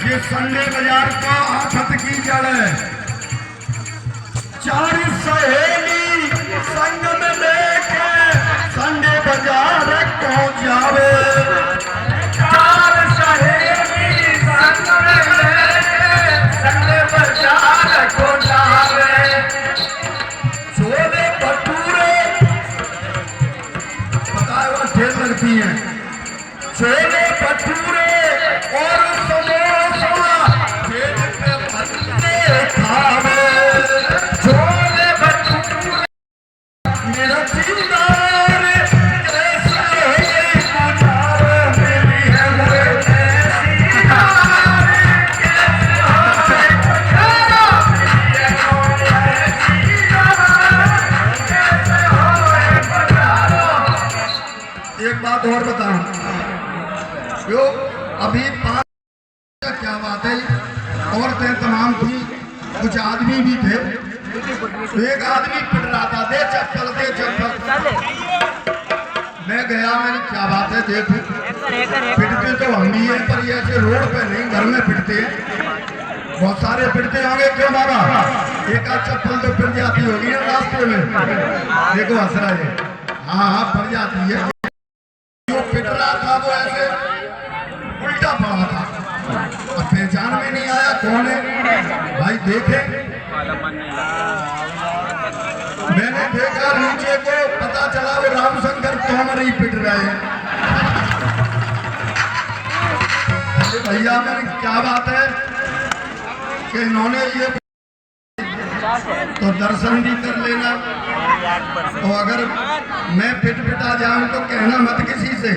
ये संडे बाजार का आफत की जड़ है। चार सहेली संग में लेके संडे बाजार पहुंच जावे। चार सहेली संग में लेके संडे बाजार को जावे। छोले भटूरे पता है वो ठेल लगती है। छोले भटूरे और समोसा जेल पे भरते खावे। छोले भटूरे मेरा दीदार कैसे गुजार मिली है मुझे ऐसी यार कैसे हो। एक बात और बताऊं, जो अभी 5 क्या बात है, औरतें तमाम थी, कुछ आदमी भी थे। तो एक आदमी पिट रहा था, दे चप्पल दे चप्पल। मैं गया, मैंने क्या बात है देखो, पिटते तो हम भी हैं पर ये ऐसे रोड पे नहीं, घर में पिटते हैं। बहुत सारे पिटते होंगे, क्यों बाबा? एक आध चप्पल तो पिट जाती होगी ना रास्ते में। देखो हंस रहा है। हाँ हाँ पड़ जाती है। जो पिट रहा था वो ऐसे उल्टा पड़ा था और पहचान में नहीं आया कौन है। भाई देखे, मैंने देखा नीचे को, पता चला वो रामशंकर तोमर ही पिट रहे हैं। अरे भैया मैंने क्या बात है कि इन्होंने ये तो दर्शन भी कर लेना। और अगर मैं पिटा जाऊं तो कहना मत किसी से।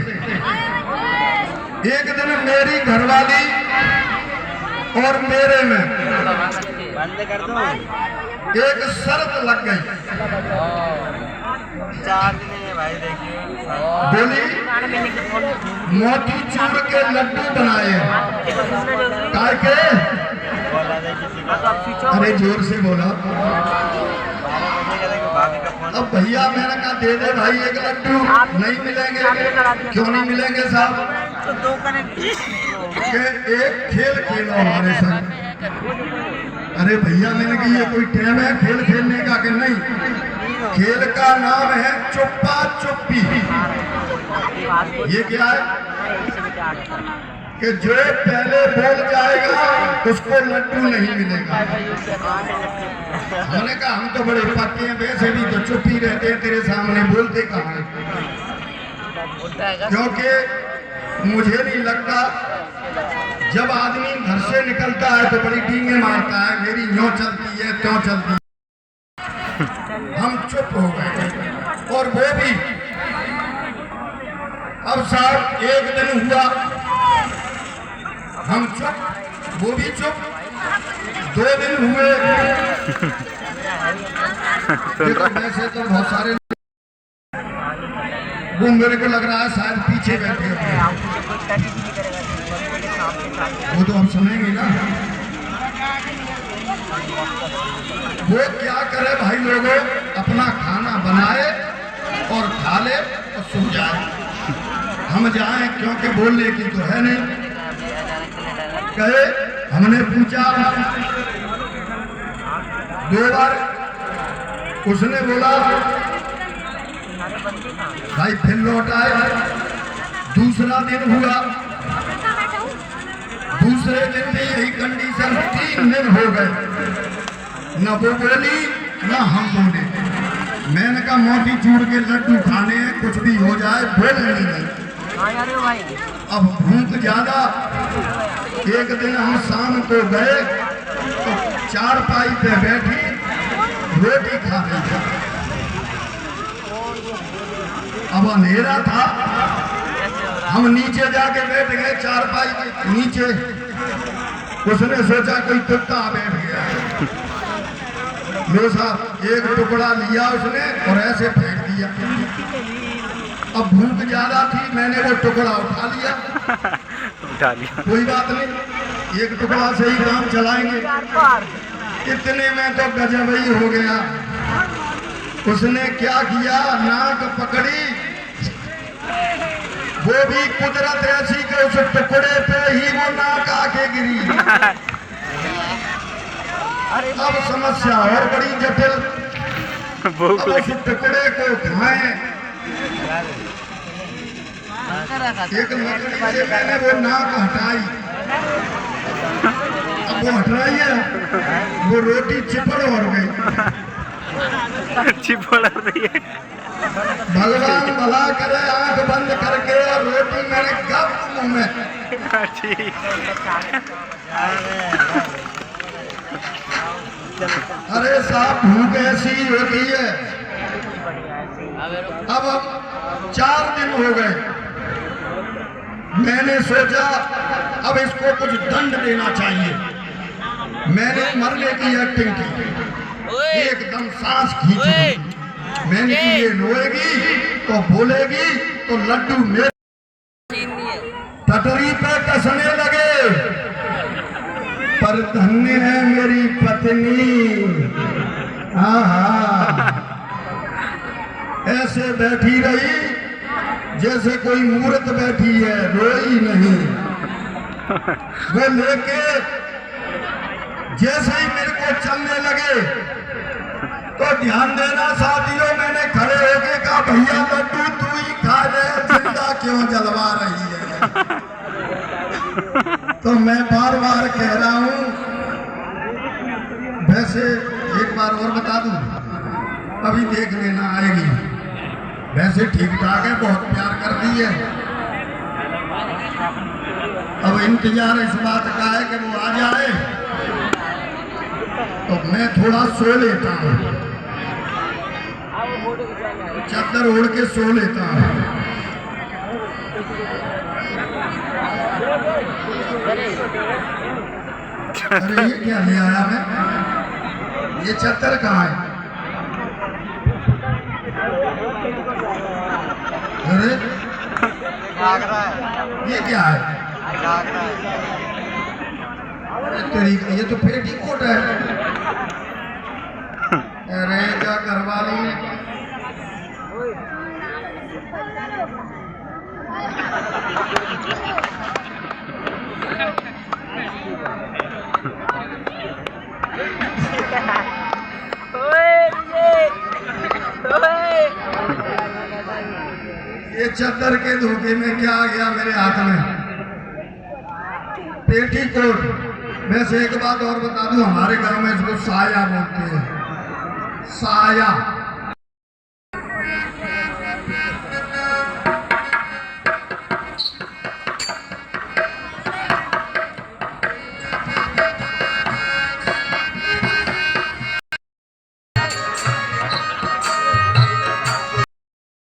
एक दिन मेरी घरवाली और मेरे में एक शर्त लग गई। भाई देखिए, बोली मोतीचूर के लड्डू बनाए काय के। अरे जोर से बोला। अब भैया मैंने कहा दे दे भाई एक लड्डू। नहीं मिलेंगे। क्यों नहीं मिलेंगे साहब? कि एक खेल खेलो हमारे साथ। अरे भैया मैंने कहा ये कोई टाइम है खेल खेलने का कि नहीं? खेल का नाम है चुप्पा चुप्पी। ये क्या है कि जो पहले बोल जाएगा उसको लड्डू नहीं मिलेगा। हमने कहा हम तो बड़े पक्के हैं, वैसे भी तो चुप ही रहते हैं, तेरे सामने बोलते कहाँ हैं? क्योंकि मुझे नहीं लगता जब आदमी घर से निकलता है तो बड़ी डींगे मारता है, मेरी यूं चलती है त्यों चलती है। हम चुप हो गए। और वो भी अब साहब एक दिन हुआ हम चुप, वो भी चुप। 2 दिन हुए। वैसे तो बहुत सारे वो मेरे को लग रहा है शायद पीछे बैठे हुए। वो तो हम सुनेंगे ना। वो क्या करे भाई, लोगों अपना खाना बनाए और खा ले और सो जाए। हम जाएं क्योंकि बोलने की तो है नहीं। कहे हमने पूछा 2 बार, उसने बोला भाई फिर लौट आए। दूसरा दिन हुआ, दूसरे दिन भी यही कंडीशन। 3 दिन हो गए, न वो बोली न हम बोले। मैंने कहा मोतीचूर के लड्डू खाने हैं, कुछ भी हो जाए बोलने नहीं। अब भूख ज्यादा। एक दिन हम शाम को गए तो चारपाई पे बैठी रोटी खा रही थी। अब अंधेरा था, हम नीचे जाके बैठ गए चारपाई के नीचे। उसने सोचा कोई कुत्ता बैठ गया। लो साहब एक टुकड़ा लिया उसने और ऐसे फेंक दिया। अब भूख ज्यादा थी, मैंने वो टुकड़ा उठा लिया। कोई बात नहीं, एक टुकड़ा से ही काम चलाएंगे। इतने में तो गजब ही हो गया। उसने क्या किया, नाक पकड़ी, वो भी कुदरत ऐसी कि उस टुकड़े पे ही वो नाक आके गिरी। अब समस्या और बड़ी जटिल। अब उस टुकड़े को खाएं, एक लकड़ी से मैंने वो नाक हटाई, अब वो हट रही है, वो रोटी चिपड़ और गई। चिपड़ रही है। भगवान भला करे, आंख बंद करके और रोटी मैंने गप मुंह में। ठीक। अरे साहब भूख ऐसी होती है। अब 4 दिन हो गए, मैंने सोचा अब इसको कुछ दंड देना चाहिए। मैंने मरने की एक्टिंग की, एकदम सांस खींची। मैंने की ये रोएगी तो बोलेगी तो लड्डू मेरे टटरी पे कसने लगे। पर धन्य है मेरी पत्नी, हाँ ऐसे बैठी रही जैसे कोई मूर्त बैठी है, रोई नहीं। वो लेके जैसे ही मेरे को चलने लगे तो ध्यान देना साथियों, मैंने खड़े होके कहा भैया लड्डू तू ही खा ले, जिंदा क्यों जलवा रही है। तो मैं बार बार कह रहा हूं, वैसे एक बार और बता दूं, अभी देख लेना आएगी। वैसे ठीक ठाक है, बहुत प्यार करती है। अब इंतजार इस बात का है कि वो आ जाए तो मैं थोड़ा सो लेता हूँ, चादर ओढ़ के सो लेता हूँ। अरे ये क्या ले आया मैं, ये चादर कहाँ है? अरे ये क्या है? ये तो पेटीकोट है। अरे क्या करवा ली। ये चादर के धोखे में क्या आ गया मेरे हाथ में, पेटीकोट। वैसे एक बात और बता दूं, हमारे घर में इसको साया बोलते हैं, साया।